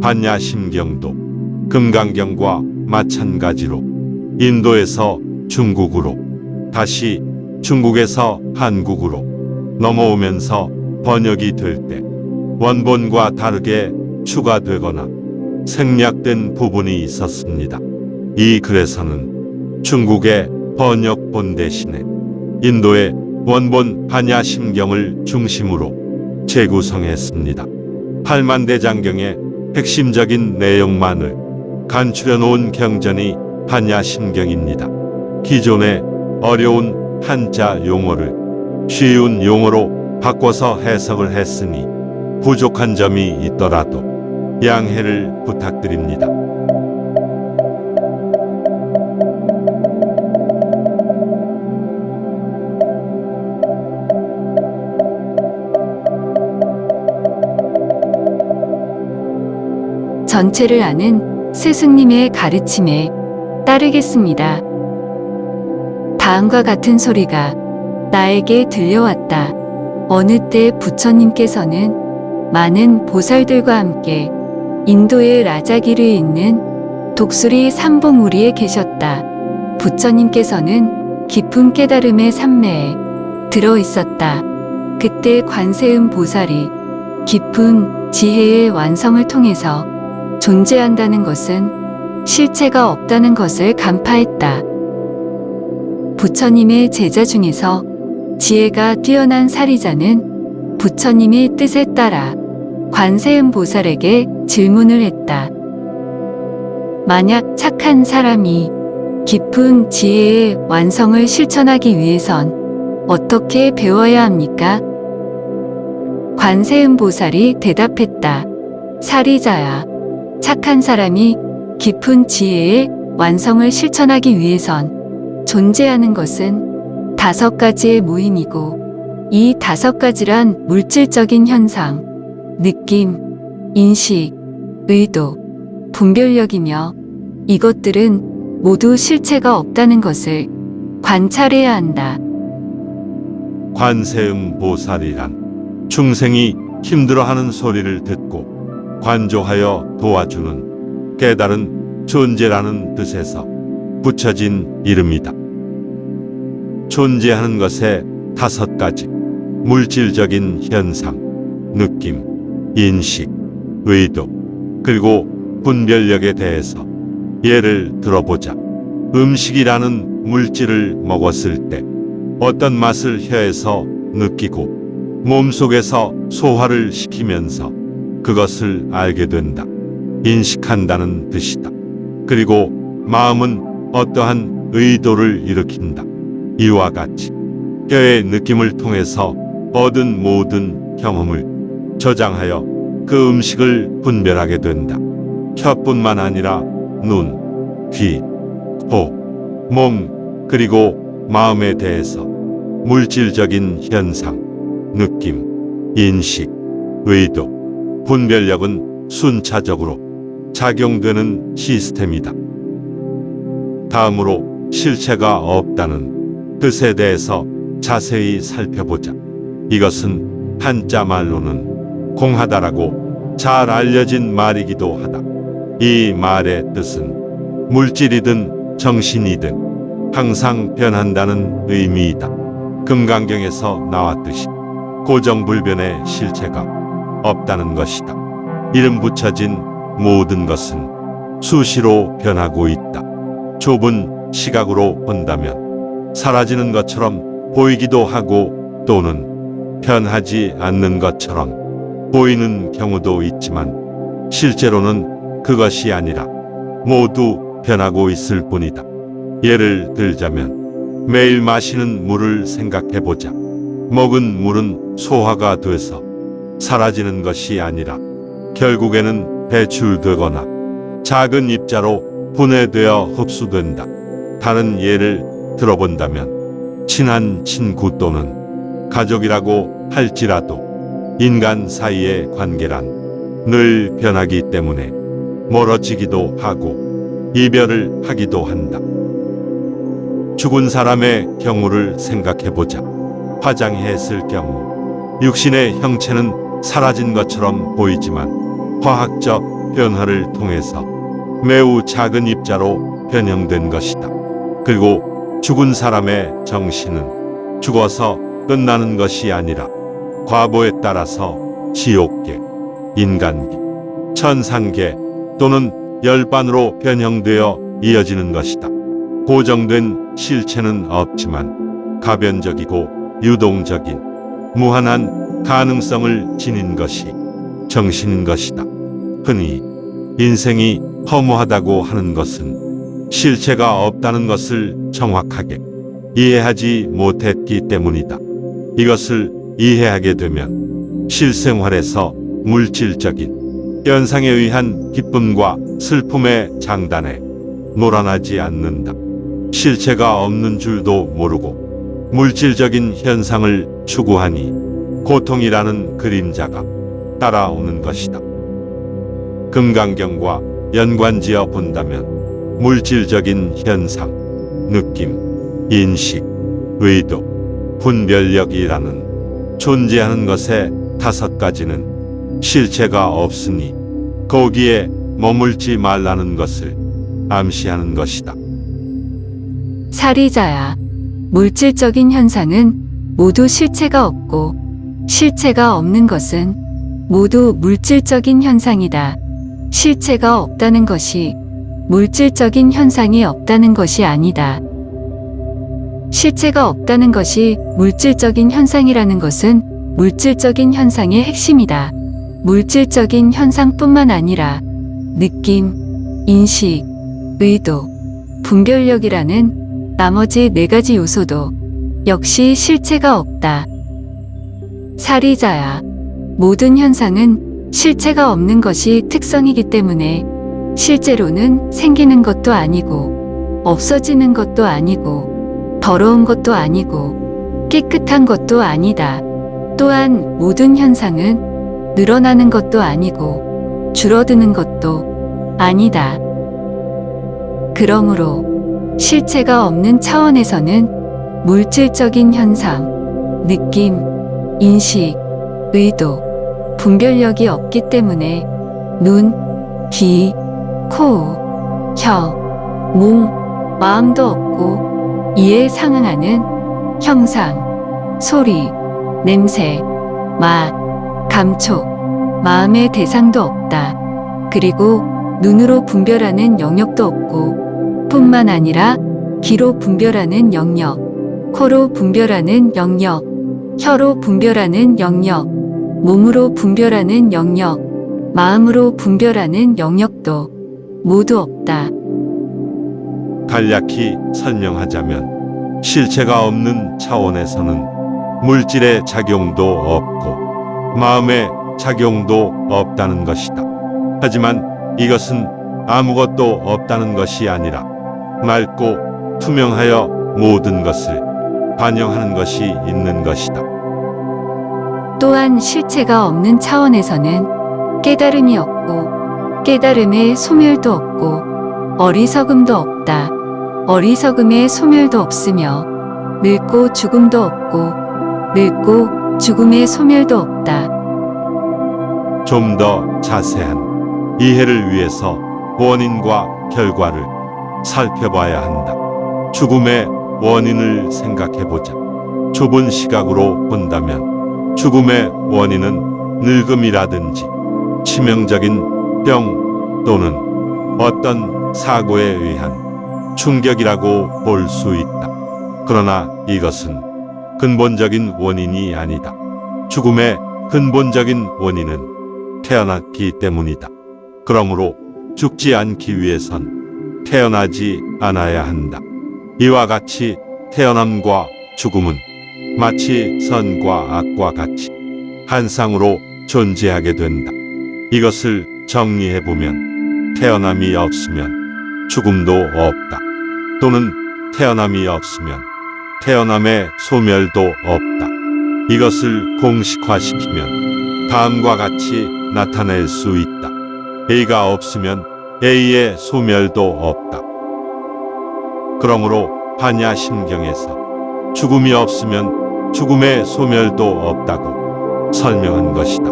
반야심경도 금강경과 마찬가지로 인도에서 중국으로, 다시 중국에서 한국으로 넘어오면서 번역이 될 때 원본과 다르게 추가되거나 생략된 부분이 있었습니다. 이 글에서는 중국의 번역본 대신에 인도의 원본 반야심경을 중심으로 재구성했습니다. 팔만대장경의 핵심적인 내용만을 간추려 놓은 경전이 반야심경입니다. 기존의 어려운 한자 용어를 쉬운 용어로 바꿔서 해석을 했으니 부족한 점이 있더라도 양해를 부탁드립니다. 전체를 아는 스승님의 가르침에 따르겠습니다. 다음과 같은 소리가 나에게 들려왔다. 어느 때 부처님께서는 많은 보살들과 함께 인도의 라자기르에 있는 독수리 삼봉우리에 계셨다. 부처님께서는 깊은 깨달음의 산매에 들어 있었다. 그때 관세음 보살이 깊은 지혜의 완성을 통해서 존재한다는 것은 실체가 없다는 것을 간파했다. 부처님의 제자 중에서 지혜가 뛰어난 사리자는 부처님의 뜻에 따라 관세음 보살에게 질문을 했다. 만약 착한 사람이 깊은 지혜의 완성을 실천하기 위해선 어떻게 배워야 합니까? 관세음 보살이 대답했다. 사리자야, 착한 사람이 깊은 지혜의 완성을 실천하기 위해선 존재하는 것은 5가지의 모임이고, 이 5가지란 물질적인 현상, 느낌, 인식, 의도, 분별력이며, 이것들은 모두 실체가 없다는 것을 관찰해야 한다. 관세음 보살이란 중생이 힘들어하는 소리를 듣고 관조하여 도와주는 깨달은 존재라는 뜻에서 붙여진 이름이다. 존재하는 것의 5가지 물질적인 현상, 느낌, 인식, 의도, 그리고 분별력에 대해서 예를 들어보자. 음식이라는 물질을 먹었을 때 어떤 맛을 혀에서 느끼고 몸속에서 소화를 시키면서 그것을 알게 된다. 인식한다는 뜻이다. 그리고 마음은 어떠한 의도를 일으킨다. 이와 같이 혀의 느낌을 통해서 얻은 모든 경험을 저장하여 그 음식을 분별하게 된다. 혀뿐만 아니라 눈, 귀, 코, 몸, 그리고 마음에 대해서 물질적인 현상, 느낌, 인식, 의도, 분별력은 순차적으로 작용되는 시스템이다. 다음으로 실체가 없다는 뜻에 대해서 자세히 살펴보자. 이것은 한자 말로는 공하다라고 잘 알려진 말이기도 하다. 이 말의 뜻은 물질이든 정신이든 항상 변한다는 의미이다. 금강경에서 나왔듯이 고정불변의 실체가 없다는 것이다. 이름 붙여진 모든 것은 수시로 변하고 있다. 좁은 시각으로 본다면 사라지는 것처럼 보이기도 하고 또는 변하지 않는 것처럼 보이는 경우도 있지만 실제로는 그것이 아니라 모두 변하고 있을 뿐이다. 예를 들자면 매일 마시는 물을 생각해보자. 먹은 물은 소화가 돼서 사라지는 것이 아니라 결국에는 배출되거나 작은 입자로 분해되어 흡수된다. 다른 예를 들어본다면 친한 친구 또는 가족이라고 할지라도 인간 사이의 관계란 늘 변하기 때문에 멀어지기도 하고 이별을 하기도 한다. 죽은 사람의 경우를 생각해보자. 화장했을 경우 육신의 형체는 사라진 것처럼 보이지만 화학적 변화를 통해서 매우 작은 입자로 변형된 것이다. 그리고 죽은 사람의 정신은 죽어서 끝나는 것이 아니라 과보에 따라서 지옥계, 인간계, 천상계 또는 열반으로 변형되어 이어지는 것이다. 고정된 실체는 없지만 가변적이고 유동적인 무한한 가능성을 지닌 것이 정신인 것이다. 흔히 인생이 허무하다고 하는 것은 실체가 없다는 것을 정확하게 이해하지 못했기 때문이다. 이것을 이해하게 되면 실생활에서 물질적인 현상에 의한 기쁨과 슬픔의 장단에 놀아나지 않는다. 실체가 없는 줄도 모르고 물질적인 현상을 추구하니 고통이라는 그림자가 따라오는 것이다. 금강경과 연관지어 본다면 물질적인 현상, 느낌, 인식, 의도, 분별력이라는 존재하는 것의 5가지는 실체가 없으니 거기에 머물지 말라는 것을 암시하는 것이다. 사리자야, 물질적인 현상은 모두 실체가 없고 실체가 없는 것은 모두 물질적인 현상이다. 실체가 없다는 것이 물질적인 현상이 없다는 것이 아니다. 실체가 없다는 것이 물질적인 현상이라는 것은 물질적인 현상의 핵심이다. 물질적인 현상뿐만 아니라 느낌, 인식, 의도, 분별력이라는 나머지 4가지 요소도 역시 실체가 없다. 사리자야, 모든 현상은 실체가 없는 것이 특성이기 때문에 실제로는 생기는 것도 아니고 없어지는 것도 아니고 더러운 것도 아니고 깨끗한 것도 아니다. 또한 모든 현상은 늘어나는 것도 아니고 줄어드는 것도 아니다. 그러므로 실체가 없는 차원에서는 물질적인 현상, 느낌, 인식, 의도, 분별력이 없기 때문에 눈, 귀, 코, 혀, 몸, 마음도 없고 이에 상응하는 형상, 소리, 냄새, 맛, 감촉, 마음의 대상도 없다. 그리고 눈으로 분별하는 영역도 없고 뿐만 아니라 귀로 분별하는 영역, 코로 분별하는 영역, 혀로 분별하는 영역, 몸으로 분별하는 영역, 마음으로 분별하는 영역도 모두 없다. 간략히 설명하자면 실체가 없는 차원에서는 물질의 작용도 없고 마음의 작용도 없다는 것이다. 하지만 이것은 아무것도 없다는 것이 아니라 맑고 투명하여 모든 것을 반영하는 것이 있는 것이다. 또한 실체가 없는 차원에서는 깨달음이 없고 깨달음의 소멸도 없고 어리석음도 없다. 어리석음의 소멸도 없으며 늙고 죽음도 없고 늙고 죽음의 소멸도 없다. 좀 더 자세한 이해를 위해서 원인과 결과를 살펴봐야 한다. 죽음의 원인을 생각해보자. 좁은 시각으로 본다면 죽음의 원인은 늙음이라든지 치명적인 병 또는 어떤 사고에 의한 충격이라고 볼 수 있다. 그러나 이것은 근본적인 원인이 아니다. 죽음의 근본적인 원인은 태어났기 때문이다. 그러므로 죽지 않기 위해선 태어나지 않아야 한다. 이와 같이 태어남과 죽음은 마치 선과 악과 같이 한 쌍으로 존재하게 된다. 이것을 정리해보면 태어남이 없으면 죽음도 없다. 또는 태어남이 없으면 태어남의 소멸도 없다. 이것을 공식화시키면 다음과 같이 나타낼 수 있다. A가 없으면 A의 소멸도 없다. 그러므로 반야심경에서 죽음이 없으면 죽음의 소멸도 없다고 설명한 것이다.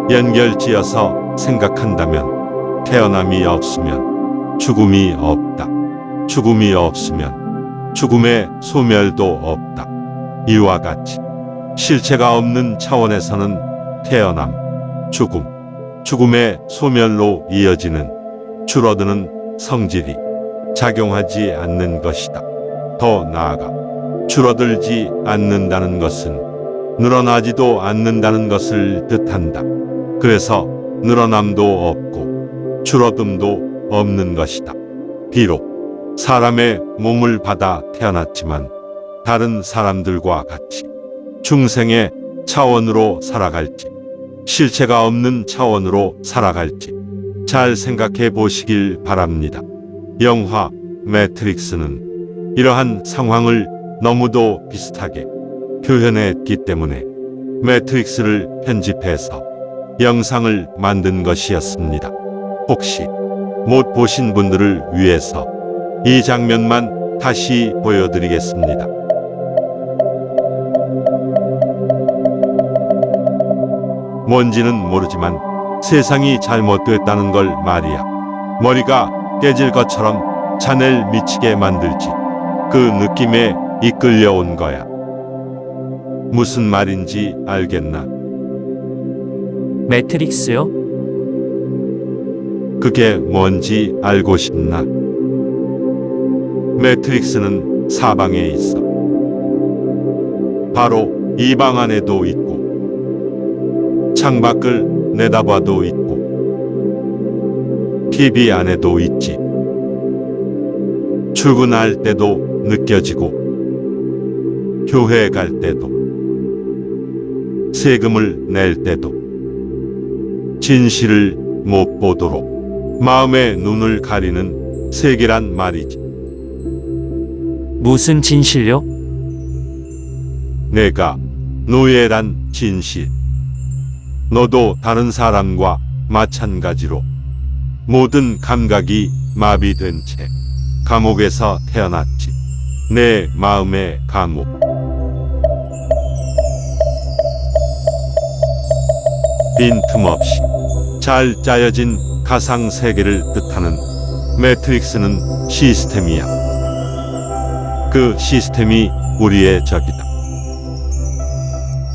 연결지어서 생각한다면 태어남이 없으면 죽음이 없다. 죽음이 없으면 죽음의 소멸도 없다. 이와 같이 실체가 없는 차원에서는 태어남, 죽음, 죽음의 소멸로 이어지는 줄어드는 성질이 작용하지 않는 것이다. 더 나아가 줄어들지 않는다는 것은 늘어나지도 않는다는 것을 뜻한다. 그래서 늘어남도 없고 줄어듦도 없는 것이다. 비록 사람의 몸을 받아 태어났지만 다른 사람들과 같이 중생의 차원으로 살아갈지 실체가 없는 차원으로 살아갈지 잘 생각해 보시길 바랍니다. 영화 매트릭스는 이러한 상황을 너무도 비슷하게 표현했기 때문에 매트릭스를 편집해서 영상을 만든 것이었습니다. 혹시 못 보신 분들을 위해서 이 장면만 다시 보여드리겠습니다. 뭔지는 모르지만 세상이 잘못됐다는 걸 말이야. 머리가 깨질 것처럼 잔을 미치게 만들지. 그 느낌에 이끌려온 거야. 무슨 말인지 알겠나? 매트릭스요? 그게 뭔지 알고 싶나? 매트릭스는 사방에 있어. 바로 이 방 안에도 있고 창밖을 내다봐도 있고 TV 안에도 있지. 출근할 때도 느껴지고 교회 갈 때도 세금을 낼 때도 진실을 못 보도록 마음의 눈을 가리는 세계란 말이지. 무슨 진실요? 내가 노예란 진실. 너도 다른 사람과 마찬가지로 모든 감각이 마비된 채 감옥에서 태어났지. 내 마음의 감옥. 빈틈없이 잘 짜여진 가상 세계를 뜻하는 매트릭스는 시스템이야. 그 시스템이 우리의 적이다.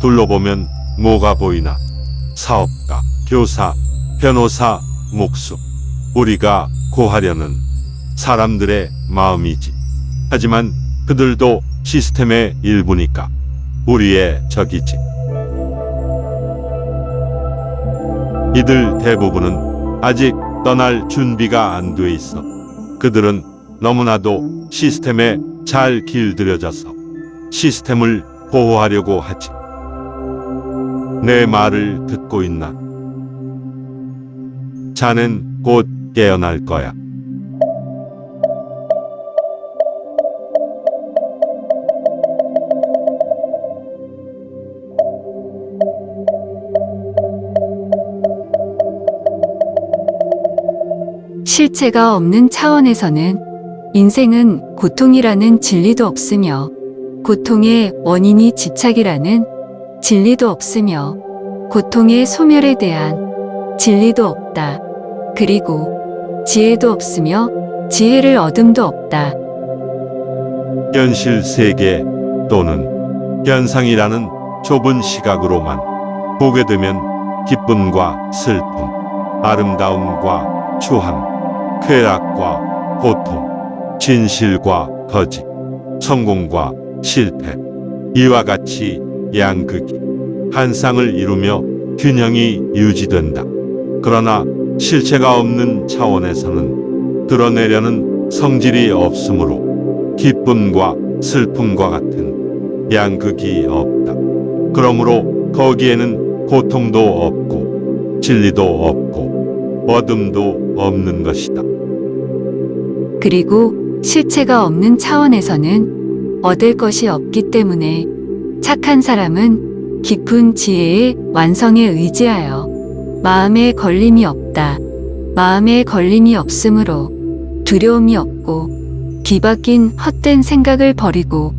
둘러보면 뭐가 보이나? 사업가, 교사, 변호사, 목수. 우리가 고하려는 사람들의 마음이지. 하지만 그들도 시스템의 일부니까 우리의 적이지. 이들 대부분은 아직 떠날 준비가 안 돼 있어. 그들은 너무나도 시스템에 잘 길들여져서 시스템을 보호하려고 하지. 내 말을 듣고 있나? 자넨 곧 깨어날 거야. 실체가 없는 차원에서는 인생은 고통이라는 진리도 없으며 고통의 원인이 집착이라는 진리도 없으며 고통의 소멸에 대한 진리도 없다. 그리고 지혜도 없으며 지혜를 얻음도 없다. 현실 세계 또는 현상이라는 좁은 시각으로만 보게 되면 기쁨과 슬픔, 아름다움과 추함, 쾌락과 고통, 진실과 거짓, 성공과 실패, 이와 같이 양극이 한 쌍을 이루며 균형이 유지된다. 그러나 실체가 없는 차원에서는 드러내려는 성질이 없으므로 기쁨과 슬픔과 같은 양극이 없다. 그러므로 거기에는 고통도 없고 진리도 없고 어둠도 없는 것이다. 그리고 실체가 없는 차원에서는 얻을 것이 없기 때문에 착한 사람은 깊은 지혜의 완성에 의지하여 마음에 걸림이 없다. 마음에 걸림이 없으므로 두려움이 없고 뒤바뀐 헛된 생각을 버리고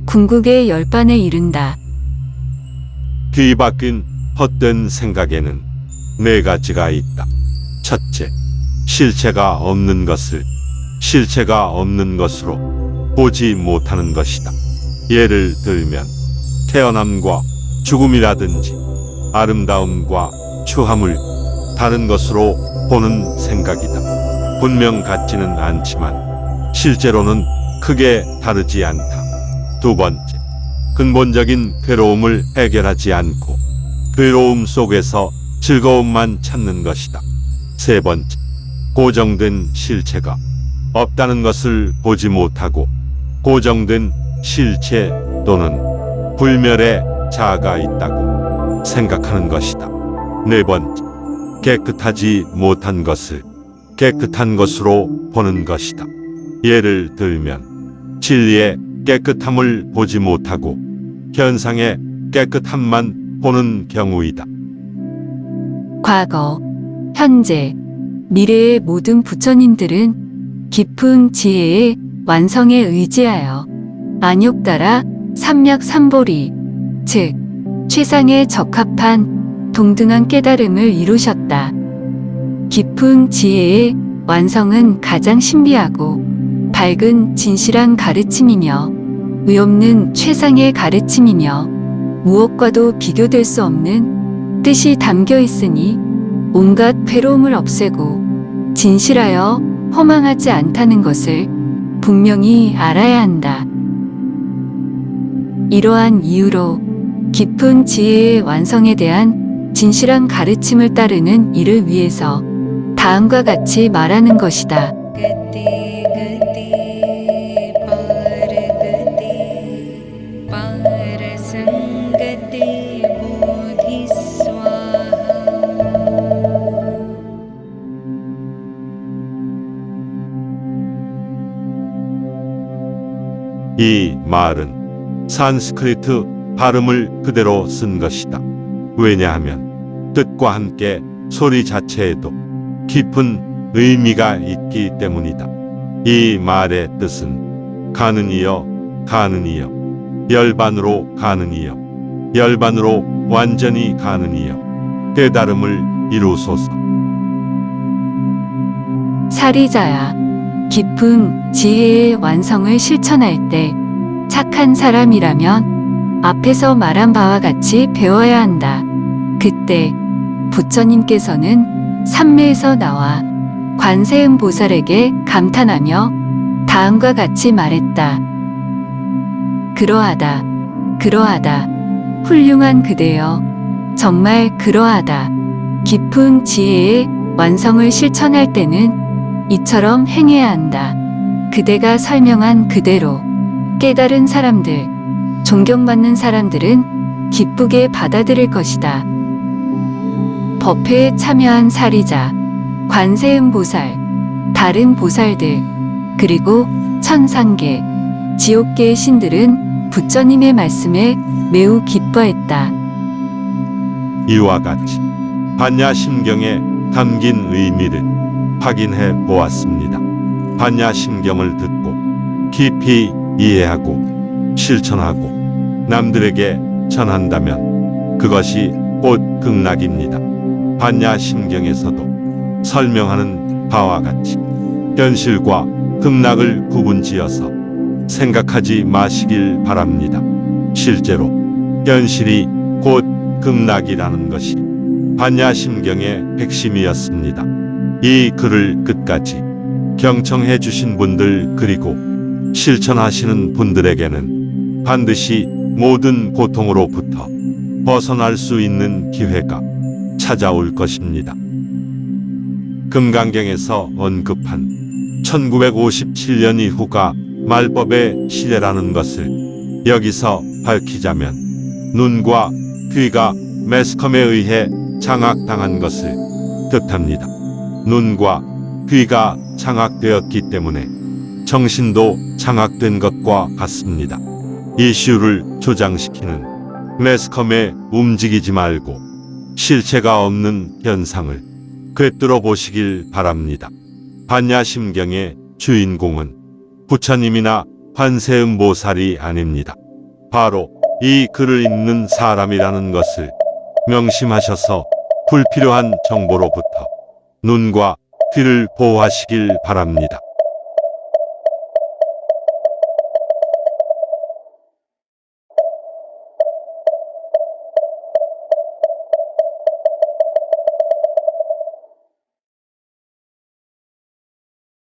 궁극의 열반에 이른다. 뒤바뀐 헛된 생각에는 네 가지가 있다. 첫째, 실체가 없는 것을 실체가 없는 것으로 보지 못하는 것이다. 예를 들면 태어남과 죽음이라든지 아름다움과 추함을 다른 것으로 보는 생각이다. 분명 같지는 않지만 실제로는 크게 다르지 않다. 두 번째, 근본적인 괴로움을 해결하지 않고 괴로움 속에서 즐거움만 찾는 것이다. 세 번째, 고정된 실체가 없다는 것을 보지 못하고 고정된 실체 또는 불멸의 자아가 있다고 생각하는 것이다. 네 번째, 깨끗하지 못한 것을 깨끗한 것으로 보는 것이다. 예를 들면 진리의 깨끗함을 보지 못하고 현상의 깨끗함만 보는 경우이다. 과거, 현재, 미래의 모든 부처님들은 깊은 지혜의 완성에 의지하여 안욕따라 삼략삼보리, 즉 최상에 적합한 동등한 깨달음을 이루셨다. 깊은 지혜의 완성은 가장 신비하고 밝은 진실한 가르침이며 의없는 최상의 가르침이며 무엇과도 비교될 수 없는 뜻이 담겨 있으니 온갖 괴로움을 없애고 진실하여 허망하지 않다는 것을 분명히 알아야 한다. 이러한 이유로 깊은 지혜의 완성에 대한 진실한 가르침을 따르는 이를 위해서 다음과 같이 말하는 것이다. 이 말은 산스크리트 발음을 그대로 쓴 것이다. 왜냐하면 뜻과 함께 소리 자체에도 깊은 의미가 있기 때문이다. 이 말의 뜻은 가는이여 가는이여 열반으로 가는이여 열반으로 완전히 가는이여 깨달음을 이루소서. 사리자야, 깊은 지혜의 완성을 실천할 때 착한 사람이라면 앞에서 말한 바와 같이 배워야 한다. 그때 부처님께서는 삼매에서 나와 관세음 보살에게 감탄하며 다음과 같이 말했다. 그러하다, 그러하다. 훌륭한 그대여, 정말 그러하다. 깊은 지혜의 완성을 실천할 때는 이처럼 행해야 한다. 그대가 설명한 그대로 깨달은 사람들, 존경받는 사람들은 기쁘게 받아들일 것이다. 법회에 참여한 사리자, 관세음 보살, 다른 보살들, 그리고 천상계, 지옥계의 신들은 부처님의 말씀에 매우 기뻐했다. 이와 같이 반야심경에 담긴 의미를 확인해 보았습니다. 반야심경을 듣고 깊이 이해하고 실천하고 남들에게 전한다면 그것이 곧 극락입니다. 반야심경에서도 설명하는 바와 같이 현실과 극락을 구분지어서 생각하지 마시길 바랍니다. 실제로 현실이 곧 극락이라는 것이 반야심경의 핵심이었습니다. 이 글을 끝까지 경청해 주신 분들 그리고 실천하시는 분들에게는 반드시 모든 고통으로부터 벗어날 수 있는 기회가 찾아올 것입니다. 금강경에서 언급한 1957년 이후가 말법의 시대라는 것을 여기서 밝히자면 눈과 귀가 매스컴에 의해 장악당한 것을 뜻합니다. 눈과 귀가 장악되었기 때문에 정신도 장악된 것과 같습니다. 이슈를 조장시키는 매스컴에 움직이지 말고 실체가 없는 현상을 꿰뚫어 보시길 바랍니다. 반야심경의 주인공은 부처님이나 관세음 보살이 아닙니다. 바로 이 글을 읽는 사람이라는 것을 명심하셔서 불필요한 정보로부터 눈과 귀를 보호하시길 바랍니다.